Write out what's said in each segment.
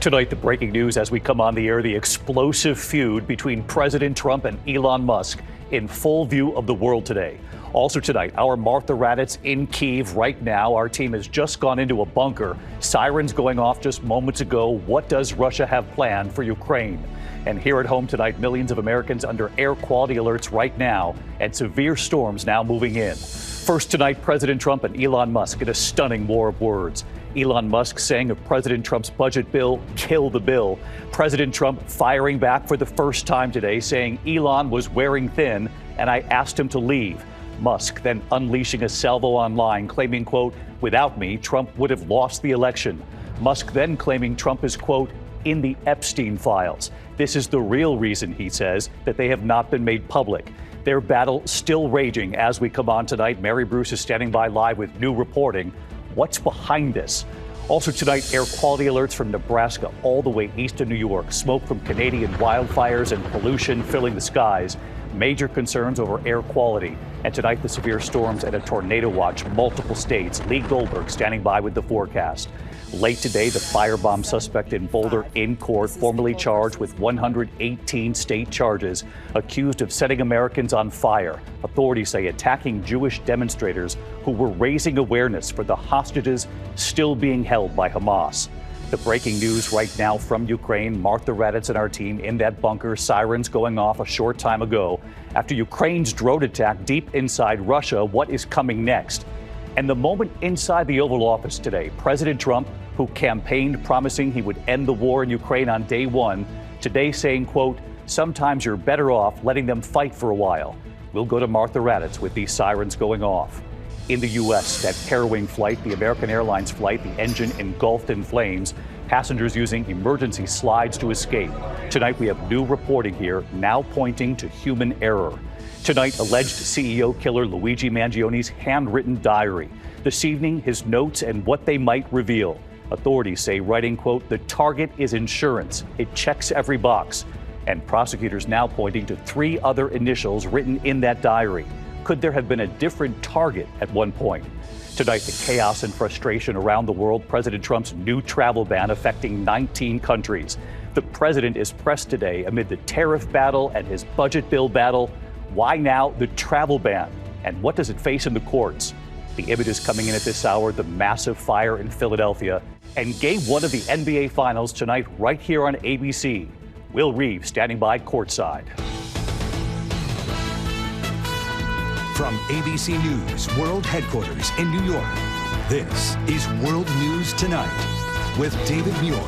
Tonight, the breaking news as we come on the air, the explosive feud between President Trump and Elon Musk in full view of the world today. Also tonight, our Martha Raddatz in Kyiv right now. Our team has just gone into a bunker. Sirens going off just moments ago. What does Russia have planned for Ukraine? And here at home tonight, millions of Americans under air quality alerts right now and severe storms now moving in. First tonight, President Trump and Elon Musk in a stunning war of words. Elon Musk saying of President Trump's budget bill, kill the bill. President Trump firing back for the first time today, saying Elon was wearing thin and I asked him to leave. Musk then unleashing a salvo online, claiming, quote, without me, Trump would have lost the election. Musk then claiming Trump is, quote, in the Epstein files. This is the real reason, he says, that they have not been made public. Their battle still raging as we come on tonight. Mary Bruce is standing by live with new reporting. What's behind this? Also tonight, air quality alerts from Nebraska all the way east to New York. Smoke from Canadian wildfires and pollution filling the skies. Major concerns over air quality. And tonight, the severe storms and a tornado watch, multiple states. Lee Goldberg standing by with the forecast. Late today, the firebomb suspect in Boulder in court, formally charged with 118 state charges, accused of setting Americans on fire. Authorities say attacking Jewish demonstrators who were raising awareness for the hostages still being held by Hamas. The breaking news right now from Ukraine. Martha Raddatz and our team in that bunker, sirens going off a short time ago. After Ukraine's drone attack deep inside Russia, what is coming next? And the moment inside the Oval Office today, President Trump, who campaigned promising he would end the war in Ukraine on day one, today saying, quote, sometimes you're better off letting them fight for a while. We'll go to Martha Raddatz with these sirens going off. In the U.S., that harrowing flight, the American Airlines flight, the engine engulfed in flames, passengers using emergency slides to escape. Tonight, we have new reporting here, now pointing to human error. Tonight, alleged CEO killer Luigi Mangione's handwritten diary. This evening, his notes and what they might reveal. Authorities say, writing, quote, the target is insurance. It checks every box. And prosecutors now pointing to 3 other initials written in that diary. Could there have been a different target at one point? Tonight, the chaos and frustration around the world. President Trump's new travel ban affecting 19 countries. The president is pressed today amid the tariff battle and his budget bill battle. Why now the travel ban? And what does it face in the courts? The images coming in at this hour, the massive fire in Philadelphia, and Game 1 of the NBA Finals tonight right here on ABC. Will Reeves standing by courtside. From ABC News World Headquarters in New York, this is World News Tonight with David Muir.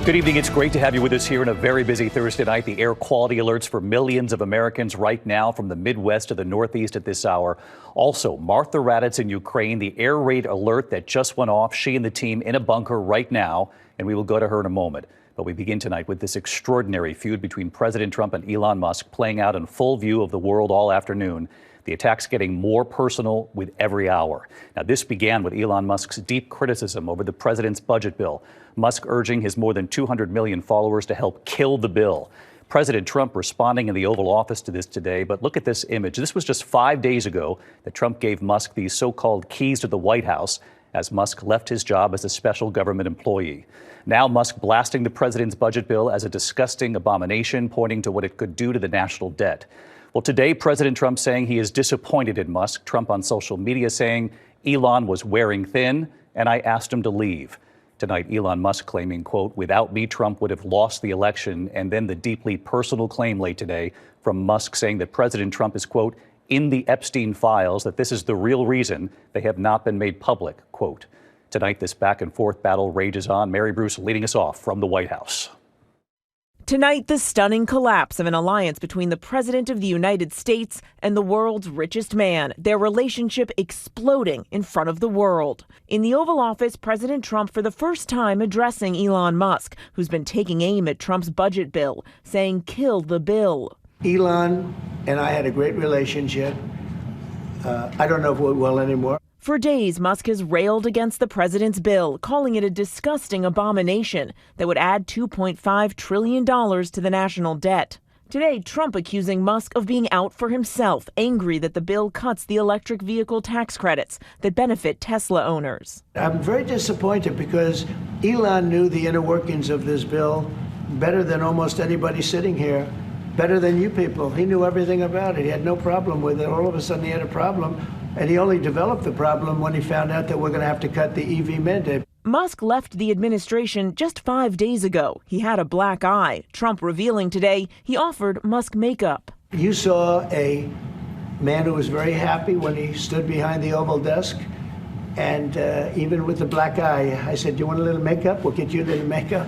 Good evening. It's great to have you with us here on a very busy Thursday night. The air quality alerts for millions of Americans right now from the Midwest to the Northeast at this hour. Also, Martha Raddatz in Ukraine, the air raid alert that just went off. She and the team in a bunker right now, and we will go to her in a moment. But we begin tonight with this extraordinary feud between President Trump and Elon Musk playing out in full view of the world all afternoon. The attacks getting more personal with every hour. Now, this began with Elon Musk's deep criticism over the president's budget bill. Musk urging his more than 200 million followers to help kill the bill. President Trump responding in the Oval Office to this today. But look at this image. This was just 5 days ago that Trump gave Musk these so-called keys to the White House as Musk left his job as a special government employee. Now Musk blasting the president's budget bill as a disgusting abomination, pointing to what it could do to the national debt. Well, today, President Trump saying he is disappointed in Musk. Trump on social media saying Elon was wearing thin and I asked him to leave. Tonight, Elon Musk claiming, quote, without me, Trump would have lost the election. And then the deeply personal claim late today from Musk saying that President Trump is, quote, in the Epstein files, that this is the real reason they have not been made public, quote. Tonight, this back and forth battle rages on. Mary Bruce leading us off from the White House. Tonight, the stunning collapse of an alliance between the President of the United States and the world's richest man, their relationship exploding in front of the world. In the Oval Office, President Trump for the first time addressing Elon Musk, who's been taking aim at Trump's budget bill, saying, kill the bill. Elon and I had a great relationship. I don't know if we will anymore. For days, Musk has railed against the president's bill, calling it a disgusting abomination that would add $2.5 trillion to the national debt. Today, Trump accusing Musk of being out for himself, angry that the bill cuts the electric vehicle tax credits that benefit Tesla owners. I'm very disappointed because Elon knew the inner workings of this bill better than almost anybody sitting here, better than you people. He knew everything about it. He had no problem with it. All of a sudden he had a problem, and he only developed the problem when he found out that we're going to have to cut the EV mandate. Musk left the administration just 5 days ago. He had a black eye. Trump revealing today he offered Musk makeup. You saw a man who was very happy when he stood behind the Oval desk, and even with the black eye, I said, "Do you want a little makeup? We'll get you a little makeup."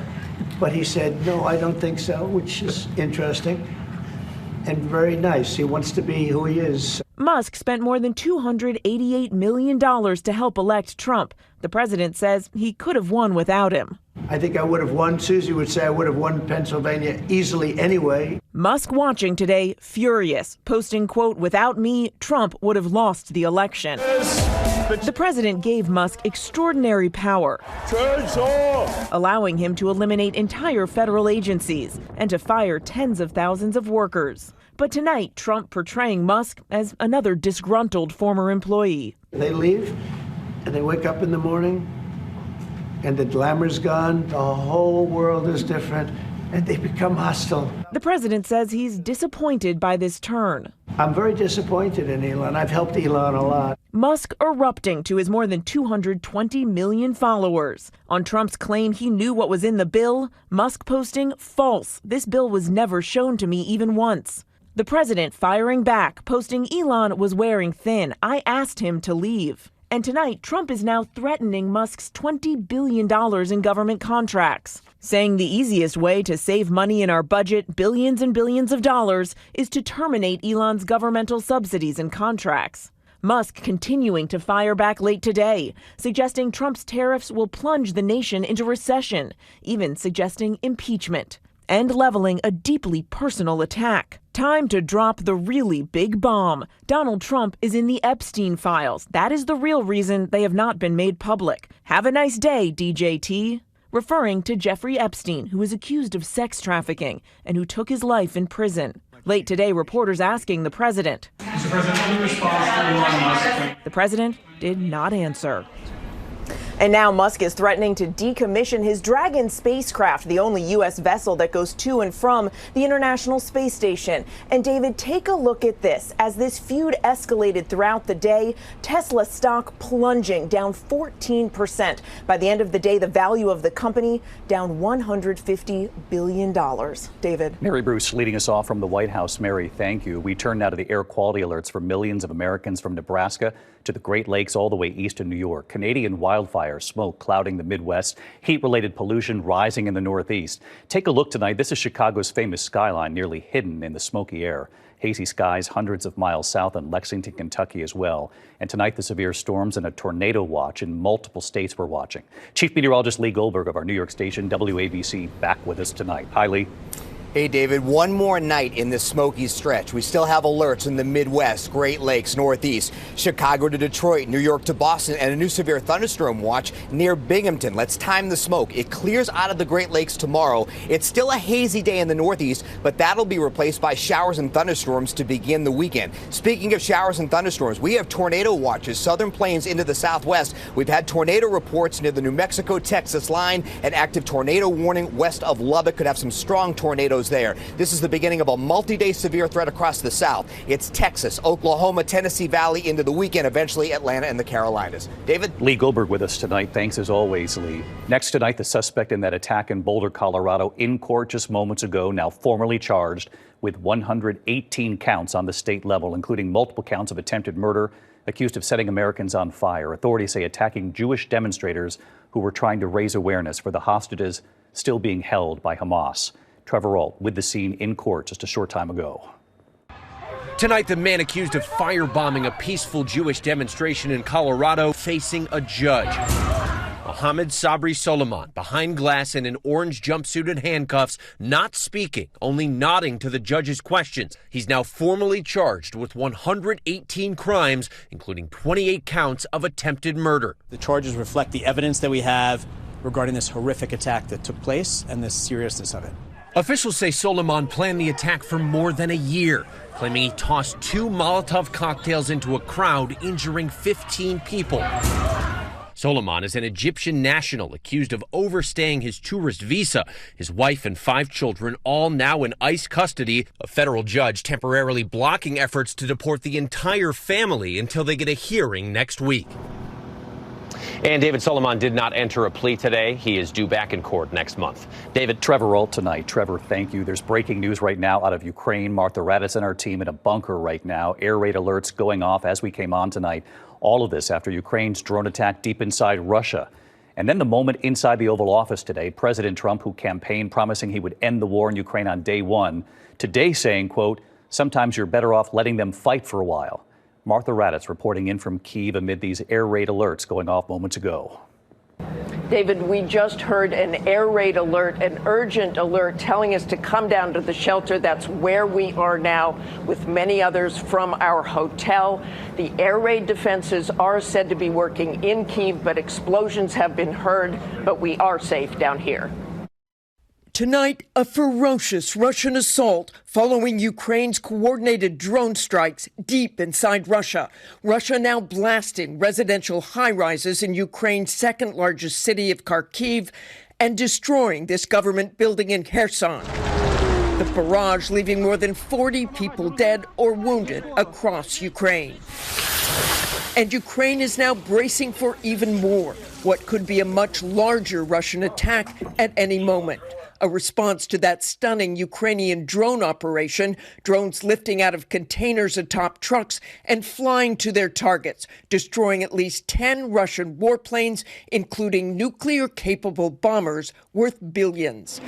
But he said, "No, I don't think so," which is interesting and very nice. He wants to be who he is. Musk spent more than $288 million to help elect Trump. The president says he could have won without him. I think I would have won. Susie would say I would have won Pennsylvania easily anyway. Musk watching today, furious, posting, quote, "Without me, Trump would have lost the election." The president gave Musk extraordinary power, allowing him to eliminate entire federal agencies and to fire tens of thousands of workers. But tonight, Trump portraying Musk as another disgruntled former employee. They leave, and they wake up in the morning, and the glamour's gone, the whole world is different, and they become hostile. The president says he's disappointed by this turn. I'm very disappointed in Elon. I've helped Elon a lot. Musk erupting to his more than 220 million followers. On Trump's claim he knew what was in the bill, Musk posting, "False. This bill was never shown to me even once." The president firing back, posting Elon was wearing thin. I asked him to leave. And tonight, Trump is now threatening Musk's $20 billion in government contracts, saying the easiest way to save money in our budget, billions and billions of dollars, is to terminate Elon's governmental subsidies and contracts. Musk continuing to fire back late today, suggesting Trump's tariffs will plunge the nation into recession, even suggesting impeachment, and leveling a deeply personal attack. Time to drop the really big bomb. Donald Trump is in the Epstein files. That is the real reason they have not been made public. Have a nice day, DJT. Referring to Jeffrey Epstein, who is accused of sex trafficking and who took his life in prison. Late today, reporters asking the president. Mr. President, any response to Elon Musk? The president did not answer. And now Musk is threatening to decommission his Dragon spacecraft, the only U.S. vessel that goes to and from the International Space Station. And David, take a look at this. As this feud escalated throughout the day, Tesla stock plunging down 14%. By the end of the day, the value of the company down $150 billion. David. Mary Bruce leading us off from the White House. Mary, thank you. We turn now to the air quality alerts for millions of Americans from Nebraska to the Great Lakes all the way east to New York. Canadian wildfire smoke clouding the Midwest, heat-related pollution rising in the Northeast. Take a look tonight. This is Chicago's famous skyline, nearly hidden in the smoky air. Hazy skies hundreds of miles south in Lexington, Kentucky as well. And tonight, the severe storms and a tornado watch in multiple states we're watching. Chief Meteorologist Lee Goldberg of our New York station, WABC, back with us tonight. Hi, Lee. Hey, David, one more night in this smoky stretch. We still have alerts in the Midwest, Great Lakes, Northeast, Chicago to Detroit, New York to Boston, and a new severe thunderstorm watch near Binghamton. Let's time the smoke. It clears out of the Great Lakes tomorrow. It's still a hazy day in the Northeast, but that'll be replaced by showers and thunderstorms to begin the weekend. Speaking of showers and thunderstorms, we have tornado watches, southern plains into the southwest. We've had tornado reports near the New Mexico-Texas line. An active tornado warning west of Lubbock. Could have some strong tornadoes there. This is the beginning of a multi-day severe threat across the south. It's Texas, Oklahoma, Tennessee Valley into the weekend, eventually Atlanta and the Carolinas. David? Lee Goldberg with us tonight. Thanks as always, Lee. Next tonight, the suspect in that attack in Boulder, Colorado, in court just moments ago, now formally charged with 118 counts on the state level, including multiple counts of attempted murder, accused of setting Americans on fire. Authorities say attacking Jewish demonstrators who were trying to raise awareness for the hostages still being held by Hamas. Trevor Ault with the scene in court just a short time ago. Tonight, the man accused of firebombing a peaceful Jewish demonstration in Colorado facing a judge. Mohammed Sabri Soliman, behind glass in an orange jumpsuit and handcuffs, not speaking, only nodding to the judge's questions. He's now formally charged with 118 crimes, including 28 counts of attempted murder. The charges reflect the evidence that we have regarding this horrific attack that took place and the seriousness of it. Officials say Soleiman planned the attack for more than a year, claiming he tossed 2 Molotov cocktails into a crowd, injuring 15 people. Soleiman is an Egyptian national accused of overstaying his tourist visa. His wife and 5 children all now in ICE custody. A federal judge temporarily blocking efforts to deport the entire family until they get a hearing next week. And David Soleiman did not enter a plea today. He is due back in court next month. David, Trevor Alt tonight. Trevor, thank you. There's breaking news right now out of Ukraine. Martha Raddatz and our team in a bunker right now. Air raid alerts going off as we came on tonight. All of this after Ukraine's drone attack deep inside Russia. And then the moment inside the Oval Office today, President Trump, who campaigned promising he would end the war in Ukraine on day one, today saying, quote, sometimes you're better off letting them fight for a while. Martha Raddatz reporting in from Kyiv amid these air raid alerts going off moments ago. David, we just heard an air raid alert, an urgent alert telling us to come down to the shelter. That's where we are now with many others from our hotel. The air raid defenses are said to be working in Kyiv, but explosions have been heard. But we are safe down here. Tonight, a ferocious Russian assault following Ukraine's coordinated drone strikes deep inside Russia. Russia now blasting residential high-rises in Ukraine's second largest city of Kharkiv and destroying this government building in Kherson. The barrage leaving more than 40 people dead or wounded across Ukraine. And Ukraine is now bracing for even more, what could be a much larger Russian attack at any moment. A response to that stunning Ukrainian drone operation, drones lifting out of containers atop trucks and flying to their targets, destroying at least 10 Russian warplanes, including nuclear-capable bombers worth billions.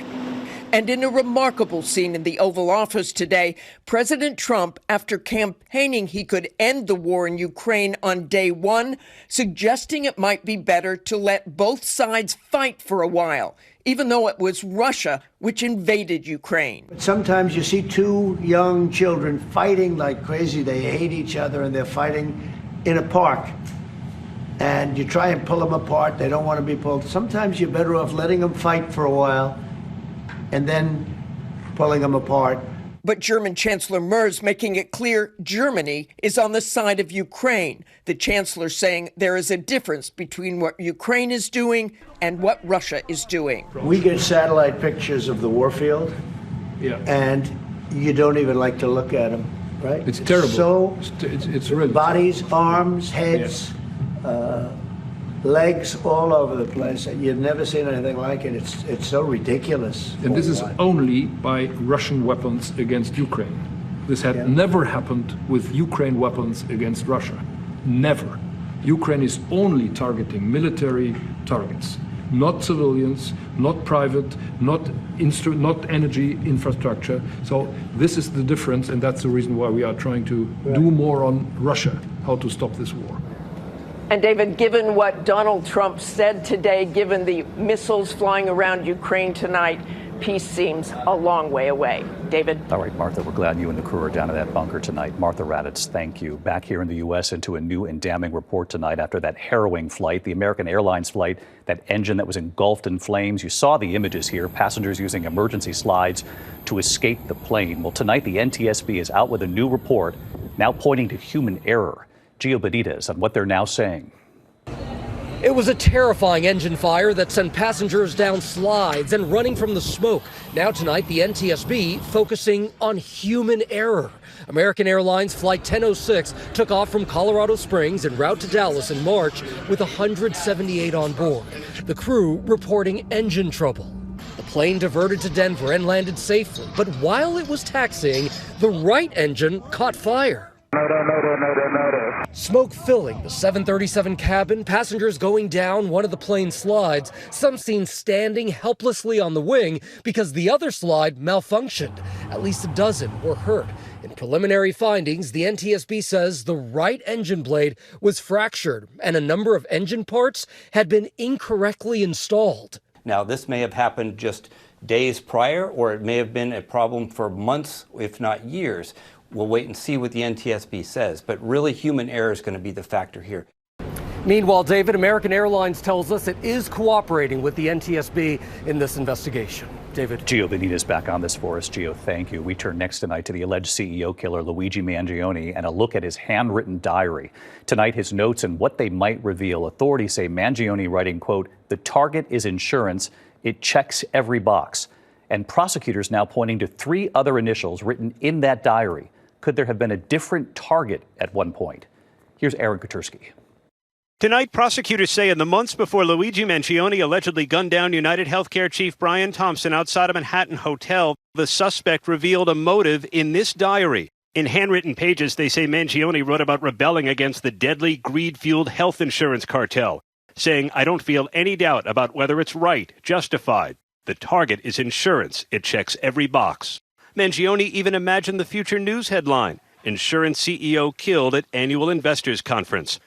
And in a remarkable scene in the Oval Office today, President Trump, after campaigning he could end the war in Ukraine on day one, suggesting it might be better to let both sides fight for a while, even though it was Russia which invaded Ukraine. Sometimes you see 2 young children fighting like crazy. They hate each other and they're fighting in a park. And you try and pull them apart. They don't want to be pulled. Sometimes you're better off letting them fight for a while and then pulling them apart. But German Chancellor Merz making it clear Germany is on the side of Ukraine. The chancellor saying there is a difference between what Ukraine is doing and what Russia is doing. We get satellite pictures of the warfield, and you don't even like to look at them, right? It's terrible. So it's really bodies, arms, heads, legs all over the place. You've never seen anything like it. It's so ridiculous. And this is only by Russian weapons against Ukraine. This had never happened with Ukraine weapons against Russia. Never. Ukraine is only targeting military targets, not civilians, not private, not energy infrastructure. So this is the difference, and that's the reason why we are trying to do more on Russia, how to stop this war. And David, given what Donald Trump said today, given the missiles flying around Ukraine tonight, peace seems a long way away. David? All right, Martha, we're glad you and the crew are down in that bunker tonight. Martha Raddatz, thank you. Back here in the U.S. into a new and damning report tonight after that harrowing flight, the American Airlines flight, that engine that was engulfed in flames. You saw the images here, passengers using emergency slides to escape the plane. Well, tonight the NTSB is out with a new report, now pointing to human error. Gio Benitez on what they're now saying. It was a terrifying engine fire that sent passengers down slides and running from the smoke. Now tonight, the NTSB focusing on human error. American Airlines Flight 1006 took off from Colorado Springs en route to Dallas in March with 178 on board. The crew reporting engine trouble. The plane diverted to Denver and landed safely, but while it was taxiing, the right engine caught fire. Smoke filling the 737 cabin, passengers going down one of the plane's slides, some seen standing helplessly on the wing because the other slide malfunctioned. At least a dozen were hurt. In preliminary findings, the NTSB says the right engine blade was fractured and a number of engine parts had been incorrectly installed. Now, this may have happened just days prior, or it may have been a problem for months, if not years. We'll wait and see what the NTSB says, but really human error is going to be the factor here. Meanwhile, David, American Airlines tells us it is cooperating with the NTSB in this investigation. David. Gio Benitez back on this for us. Gio, thank you. We turn next tonight to the alleged CEO killer Luigi Mangione and a look at his handwritten diary. Tonight, his notes and what they might reveal. Authorities say Mangione writing, quote, "The target is insurance. It checks every box." And prosecutors now pointing to 3 other initials written in that diary. Could there have been a different target at one point? Here's Aaron Katersky. Tonight, prosecutors say in the months before Luigi Mangione allegedly gunned down UnitedHealthcare chief Brian Thompson outside a Manhattan hotel, the suspect revealed a motive in this diary. In handwritten pages, they say Mangione wrote about rebelling against the deadly, greed-fueled health insurance cartel, saying, "I don't feel any doubt about whether it's right, justified. The target is insurance. It checks every box." Mangione even imagined the future news headline, "Insurance CEO Killed at Annual Investors Conference."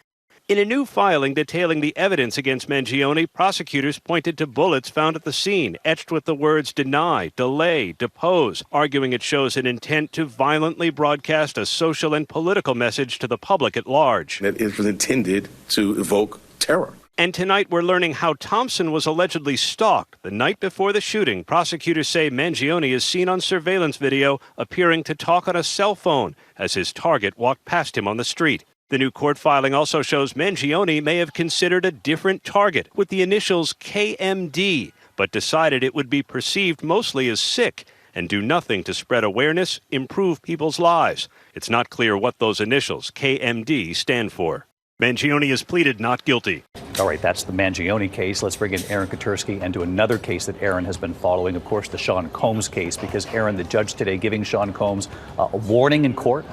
In a new filing detailing the evidence against Mangione, prosecutors pointed to bullets found at the scene, etched with the words deny, delay, depose, arguing it shows an intent to violently broadcast a social and political message to the public at large. It was intended to evoke terror. And tonight we're learning how Thompson was allegedly stalked. The night before the shooting, prosecutors say Mangione is seen on surveillance video appearing to talk on a cell phone as his target walked past him on the street. The new court filing also shows Mangione may have considered a different target with the initials KMD, but decided it would be perceived mostly as sick and do nothing to spread awareness, improve people's lives. It's not clear what those initials, KMD, stand for. Mangione has pleaded not guilty. All right, that's the Mangione case. Let's bring in Aaron Katersky and to another case that Aaron has been following, of course, the Sean Combs case, because, Aaron, the judge today giving Sean Combs a warning in court.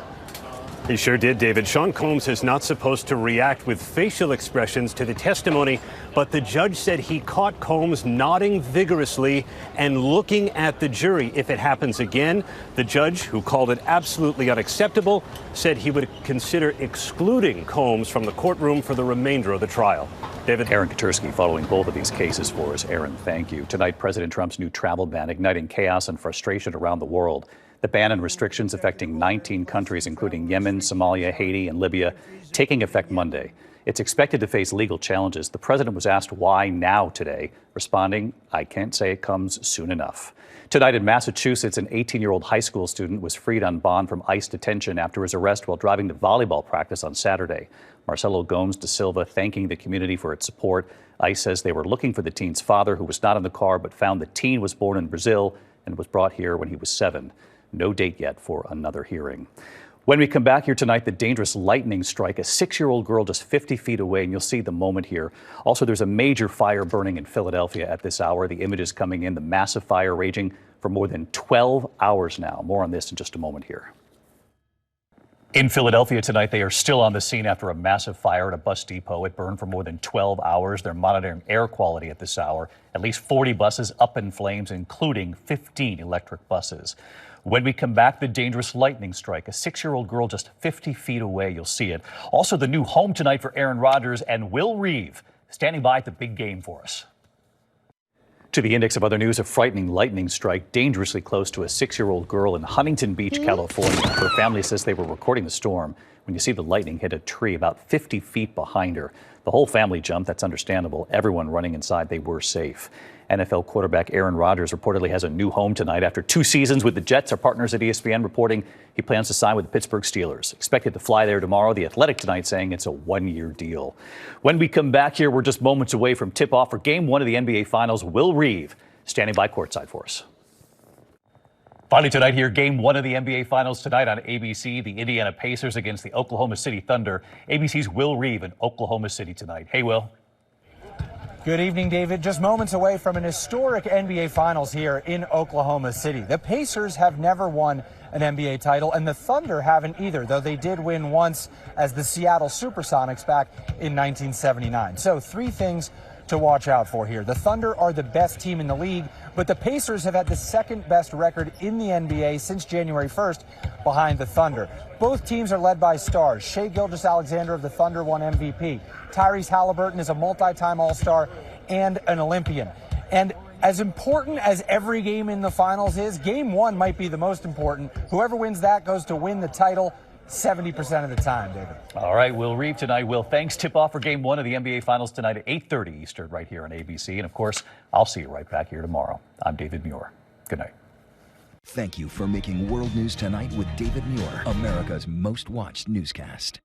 He sure did, David. Sean Combs is not supposed to react with facial expressions to the testimony, but the judge said he caught Combs nodding vigorously and looking at the jury. If it happens again, the judge, who called it absolutely unacceptable, said he would consider excluding Combs from the courtroom for the remainder of the trial. David. Aaron Katersky following both of these cases for us. Aaron, thank you. Tonight, President Trump's new travel ban igniting chaos and frustration around the world. The ban and restrictions affecting 19 countries, including Yemen, Somalia, Haiti, and Libya, taking effect Monday. It's expected to face legal challenges. The president was asked why now today, responding, "I can't say it comes soon enough." Tonight in Massachusetts, an 18-year-old high school student was freed on bond from ICE detention after his arrest while driving to volleyball practice on Saturday. Marcelo Gomes de Silva thanking the community for its support. ICE says they were looking for the teen's father, who was not in the car, but found the teen was born in Brazil and was brought here when he was 7. No date yet for another hearing. When we come back here tonight, the dangerous lightning strike, a 6-year-old girl just 50 feet away, and you'll see the moment here. Also, there's a major fire burning in Philadelphia at this hour. The images coming in, the massive fire raging for more than 12 hours now. More on this in just a moment here. In Philadelphia tonight, they are still on the scene after a massive fire at a bus depot. It burned for more than 12 hours. They're monitoring air quality at this hour. At least 40 buses up in flames, including 15 electric buses. When we come back, the dangerous lightning strike, a 6-year-old girl just 50 feet away. You'll see it. Also, the new home tonight for Aaron Rodgers and Will Reeve standing by at the big game for us. To the index of other news, a frightening lightning strike dangerously close to a 6-year-old girl in Huntington Beach, California. Her family says they were recording the storm when you see the lightning hit a tree about 50 feet behind her. The whole family jumped. That's understandable. Everyone running inside, they were safe. NFL quarterback Aaron Rodgers reportedly has a new home tonight after 2 seasons with the Jets. Our partners at ESPN reporting he plans to sign with the Pittsburgh Steelers. Expected to fly there tomorrow. The Athletic tonight saying it's a 1-year deal. When we come back here, we're just moments away from tip-off for Game 1 of the NBA Finals. Will Reeve standing by courtside for us. Finally tonight here, Game 1 of the NBA Finals tonight on ABC. The Indiana Pacers against the Oklahoma City Thunder. ABC's Will Reeve in Oklahoma City tonight. Hey, Will. Good evening, David. Just moments away from an historic NBA Finals here in Oklahoma City. The Pacers have never won an NBA title, and the Thunder haven't either, though they did win once as the Seattle Supersonics back in 1979. So 3 things to watch out for here. The Thunder are the best team in the league, but the Pacers have had the 2nd best record in the NBA since January 1st behind the Thunder. Both teams are led by stars. Shai Gilgeous-Alexander of the Thunder won MVP. Tyrese Halliburton is a multi-time All-Star and an Olympian. And as important as every game in the finals is, Game 1 might be the most important. Whoever wins that goes to win the title 70% of the time, David. All right, Will Reeve tonight. Will, thanks. Tip-off for Game 1 of the NBA Finals tonight at 8:30 Eastern right here on ABC. And, of course, I'll see you right back here tomorrow. I'm David Muir. Good night. Thank you for making World News Tonight with David Muir, America's most watched newscast.